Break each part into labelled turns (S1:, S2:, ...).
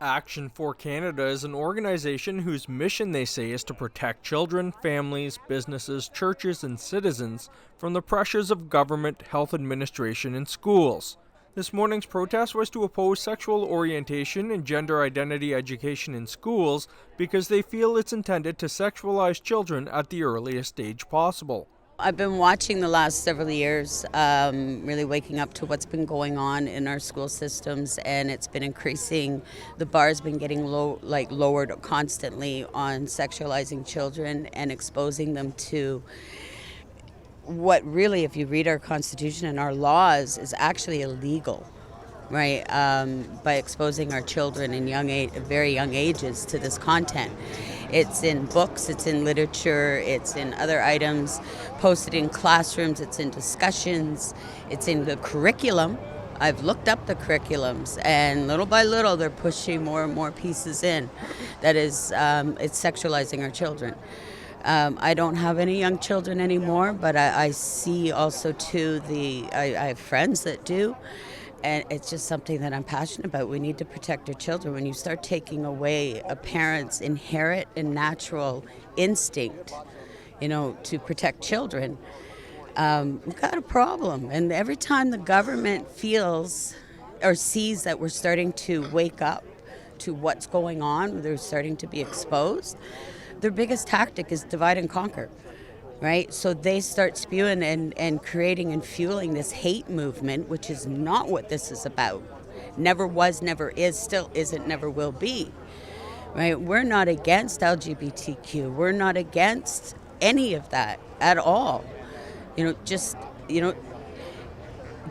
S1: Action for Canada is an organization whose mission, they say, is to protect children, families, businesses, churches, and citizens from the pressures of government, health administration, and schools. This morning's protest was to oppose sexual orientation and gender identity education in schools because they feel it's intended to sexualize children at the earliest stage possible.
S2: I've been watching the last several years, really waking up to what's been going on in our school systems, and it's been increasing. The bar's been getting lowered constantly on sexualizing children and exposing them to what really, if you read our Constitution and our laws, is actually illegal, right? By exposing our children in very young ages to this content. It's in books, it's in literature, it's in other items, posted in classrooms, it's in discussions, it's in the curriculum. I've looked up the curriculums, and little by little they're pushing more and more pieces in. That is, it's sexualizing our children. I don't have any young children anymore, but I see also too I have friends that do. And it's just something that I'm passionate about. We need to protect our children. When you start taking away a parent's inherent and natural instinct, to protect children, we've got a problem. And every time the government feels or sees that we're starting to wake up to what's going on, they're starting to be exposed, their biggest tactic is divide and conquer. Right? So they start spewing and creating and fueling this hate movement, which is not what this is about. Never was, never is, still isn't, never will be. Right? We're not against LGBTQ. We're not against any of that at all.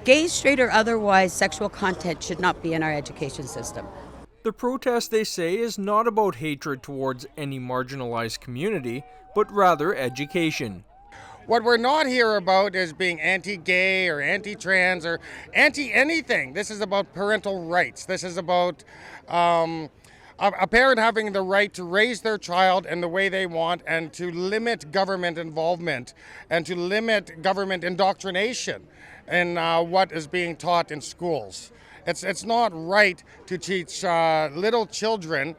S2: Gay, straight, or otherwise, sexual content should not be in our education system.
S1: The protest, they say, is not about hatred towards any marginalized community, but rather education.
S3: What we're not here about is being anti-gay or anti-trans or anti-anything. This is about parental rights. This is about a parent having the right to raise their child in the way they want and to limit government involvement and to limit government indoctrination in what is being taught in schools. It's not right to teach little children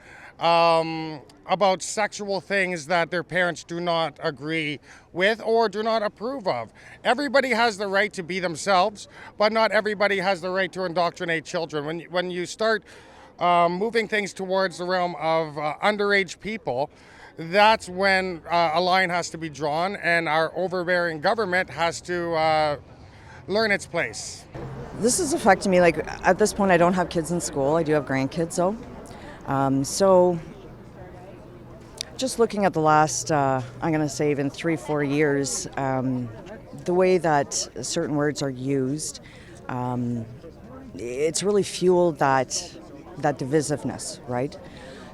S3: about sexual things that their parents do not agree with or do not approve of. Everybody has the right to be themselves, but not everybody has the right to indoctrinate children. When you start moving things towards the realm of underage people, that's when a line has to be drawn, and our overbearing government has to learn its place.
S4: This is affecting me. At this point, I don't have kids in school. I do have grandkids, though. So just looking at the last, I'm going to say even 3-4 years, the way that certain words are used, it's really fueled that divisiveness, right?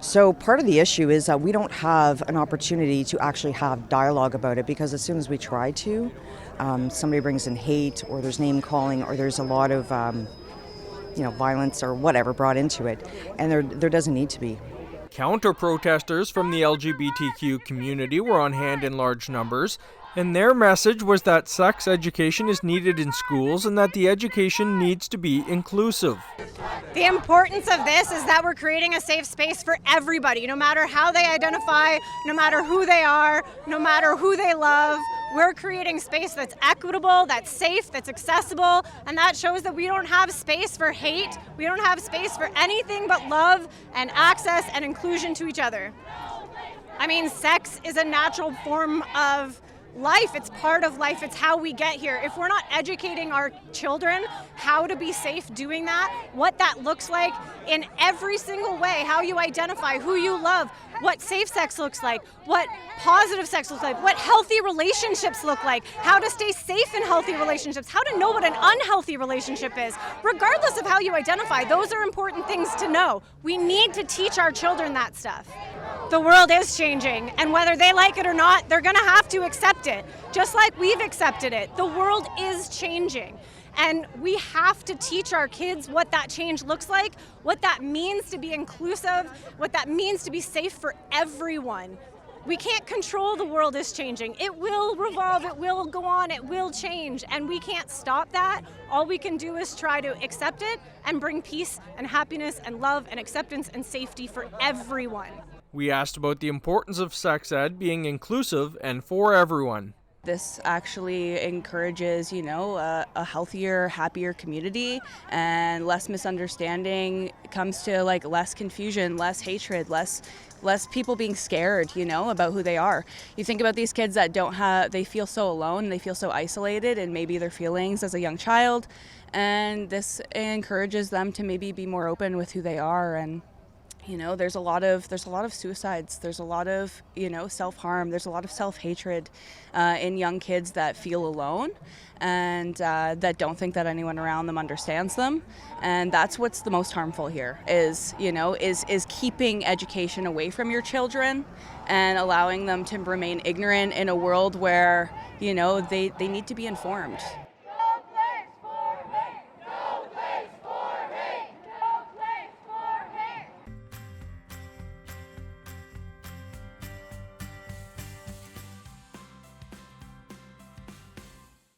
S4: So part of the issue is that we don't have an opportunity to actually have dialogue about it, because as soon as we try to, somebody brings in hate, or there's name calling, or there's a lot of violence or whatever brought into it, and there doesn't need to be.
S1: Counter-protesters from the LGBTQ community were on hand in large numbers, and their message was that sex education is needed in schools and that the education needs to be inclusive.
S5: The importance of this is that we're creating a safe space for everybody, no matter how they identify, no matter who they are, no matter who they love. We're creating space that's equitable, that's safe, that's accessible, and that shows that we don't have space for hate. We don't have space for anything but love and access and inclusion to each other. I mean, sex is a natural form of life. It's part of life. It's how we get here. If we're not educating our children how to be safe doing that, what that looks like in every single way, how you identify, who you love, what safe sex looks like, what positive sex looks like, what healthy relationships look like, how to stay safe in healthy relationships, how to know what an unhealthy relationship is. Regardless of how you identify, those are important things to know. We need to teach our children that stuff. The world is changing, and whether they like it or not, they're going to have to accept it, just like we've accepted it. The world is changing, and we have to teach our kids what that change looks like, what that means to be inclusive, what that means to be safe for everyone. We can't control the world is changing. It will revolve, it will go on, it will change, and we can't stop that. All we can do is try to accept it and bring peace and happiness and love and acceptance and safety for everyone.
S1: We asked about the importance of sex ed being inclusive and for everyone.
S6: This actually encourages, a healthier, happier community and less misunderstanding. It comes to like less confusion, less hatred, less people being scared, about who they are. You think about these kids that they feel so alone, they feel so isolated in maybe their feelings as a young child, and this encourages them to maybe be more open with who they are. And there's a lot of suicides. There's a lot of, self-harm. There's a lot of self-hatred in young kids that feel alone and that don't think that anyone around them understands them. And that's what's the most harmful here is keeping education away from your children and allowing them to remain ignorant in a world where, they need to be informed.